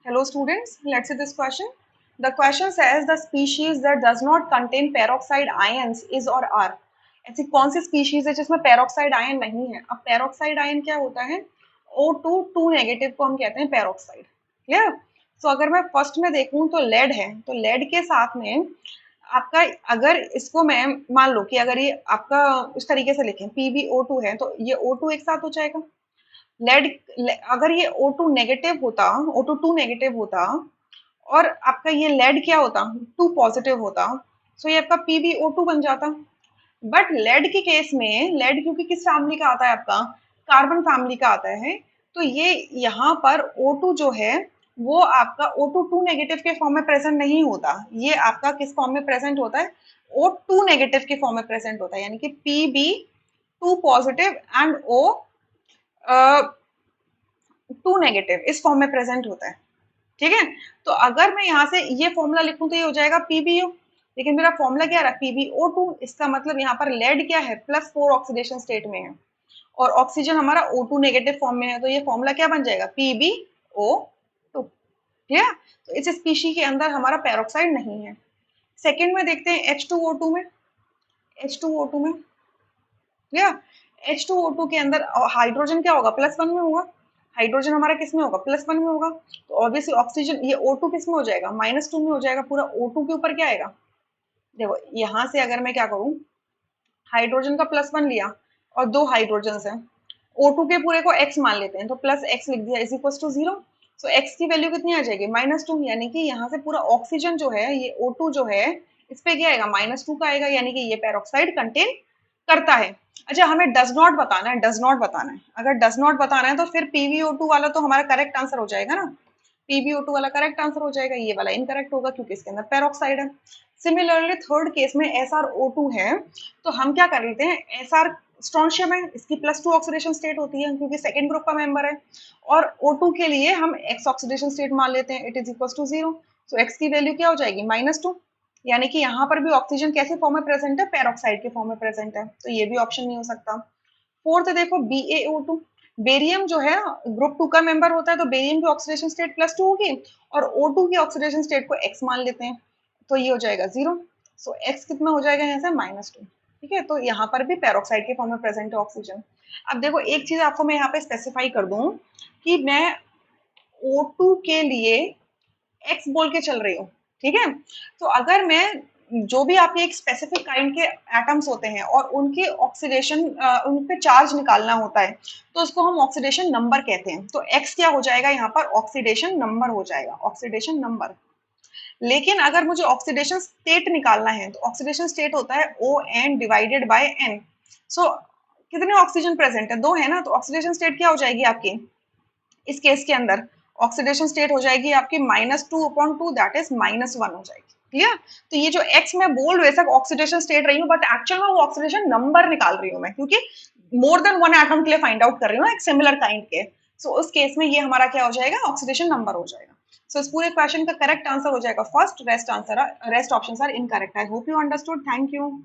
Hello students, let's see this question. The question says the species that does not contain peroxide ions is or are. ऐसी कौन सी species है जिसमें peroxide ion नहीं है? अब peroxide ion क्या होता है? O2 2 नेगेटिव को हम कहते हैं पेरोक्साइड। क्लियर? तो अगर मैं फर्स्ट में देखूं तो लेड है, तो लेड के साथ में आपका, अगर इसको मैं मान लो कि अगर ये आपका इस तरीके से लिखें PbO2 है, तो ये O2 एक साथ हो जाएगा। लेड, अगर ये O2 नेगेटिव होता, O2 2 नेगेटिव होता और आपका ये लेड क्या होता, 2 पॉजिटिव होता, सो ये आपका PbO2 बन जाता। बट लेड के केस में, लेड क्योंकि किस फैमिली का आता है आपका, कार्बन फैमिली का आता है, तो ये यहाँ पर O2 जो है वो आपका O2 2 नेगेटिव के फॉर्म में प्रेजेंट नहीं होता, ये आपका किस फॉर्म में प्रेजेंट होता है, O2 नेगेटिव के फॉर्म में प्रेजेंट होता है, यानी कि Pb2 positive and O 2 negative इस फॉर्म में प्रेजेंट होता है। ठीक है, तो अगर मैं यहाँ से ये फॉर्मूला लिखूं तो ये हो जाएगा PbO, लेकिन मेरा फॉर्मूला क्या रहा, PbO2, इसका मतलब यहाँ पर लेड क्या है, +4 ऑक्सीडेशन स्टेट में है और ऑक्सीजन हमारा O2 नेगेटिव फॉर्म में है, तो ये फॉर्मूला क्या बन जाएगा, PbO2। क्लियर? तो इस स्पीशी के अंदर हमारा पेरोक्साइड नहीं है। सेकेंड में देखते हैं H2O2 में, H2O2 में, क्लियर, H2O2 के अंदर हाइड्रोजन क्या होगा, +1 में होगा, हाइड्रोजन हमारा किस में होगा, +1 में होगा, तो ऑब्वियसली ऑक्सीजन ये O2 किस में हो जाएगा, -2 में हो जाएगा, पूरा O2 के ऊपर क्या आएगा। देखो यहाँ से अगर मैं क्या करूं, हाइड्रोजन का +1 लिया और 2 हाइड्रोजन है, O2 के पूरे को x मान लेते हैं, तो +x लिख दिया = 0। सो x की वैल्यू कितनी आ जाएगी, -2, यानी कि यहाँ से पूरा ऑक्सीजन जो है, ये O2 जो है, इस पे क्या आएगा, -2 का आएगा, यानी कि ये पेरोक्साइड कंटेन करता है। अच्छा, हमें डज नॉट बताना है, डज नॉट बताना है, अगर डज नॉट बताना है तो फिर PbO2 वाला तो हमारा करेक्ट आंसर हो जाएगा ना, PbO2 वाला करेक्ट आंसर हो जाएगा, ये वाला इनकरेक्ट होगा क्योंकि इसके अंदर पेरोक्साइड है। सिमिलरली थर्ड केस में SrO2 है, तो हम क्या कर लेते हैं, Sr स्ट्रॉन्शियम है, इसकी +2 ऑक्सीडेशन स्टेट होती है क्योंकि सेकेंड ग्रुप का मेंबर है, और O2 के लिए हम X ऑक्सीडेशन स्टेट मान लेते हैं, it is equal to 0। So X की वैल्यू क्या हो जाएगी, -2, यानी कि यहाँ पर भी ऑक्सीजन कैसे फॉर्म में प्रेजेंट है, पेरोक्साइड के फॉर्म में प्रेजेंट है, तो ये भी ऑप्शन नहीं हो सकता। फोर्थ देखो BaO2, बेरियम जो है ग्रुप 2 का मेंबर होता है, तो बेरियम की ऑक्सीडेशन स्टेट +2 होगी और O2 की ऑक्सीडेशन स्टेट को X मान लेते हैं, तो ये हो जाएगा 0। सो X कितना हो जाएगा यहाँ से, -2। ठीक है, तो यहाँ पर भी पेरोक्साइड के फॉर्म में प्रेजेंट है ऑक्सीजन। अब देखो एक चीज आपको मैं यहाँ पे स्पेसिफाई कर दूं कि मैं O2 के लिए X बोल के चल रही हूँ, ठीक है, तो अगर मैं, जो भी आपके एक स्पेसिफिक काइंड के एटम्स होते हैं और उनके ऑक्सीडेशन, उन पे चार्ज निकालना होता है, तो उसको हम ऑक्सीडेशन नंबर कहते हैं, तो X क्या हो जाएगा यहाँ पर, ऑक्सीडेशन नंबर हो जाएगा, ऑक्सीडेशन नंबर। लेकिन अगर मुझे ऑक्सीडेशन स्टेट निकालना है, तो ऑक्सीडेशन स्टेट होता है ON डिवाइडेड बाय N। सो कितने ऑक्सीजन प्रेजेंट है, 2 है ना, तो ऑक्सीडेशन स्टेट क्या हो जाएगी आपकी, इस केस के अंदर ऑक्सीडेशन स्टेट हो जाएगी आपकी -2/2, दैट इज -1 हो जाएगी। क्लियर? तो ये जो X मैं बोल बेशक ऑक्सीडेशन स्टेट रही हूँ, बट एक्चुअल में वो ऑक्सीडेशन नंबर निकाल रही हूँ मैं, क्योंकि मोर देन 1 एटम के लिए फाइंड आउट कर रही हूँ एक सिमिलर काइंड के। सो उस केस में ये हमारा क्या हो जाएगा, ऑक्सीडेशन नंबर हो जाएगा। सो इस पूरे क्वेश्चन का करेक्ट आंसर हो जाएगा first, rest option are incorrect. I hope you understood, thank you.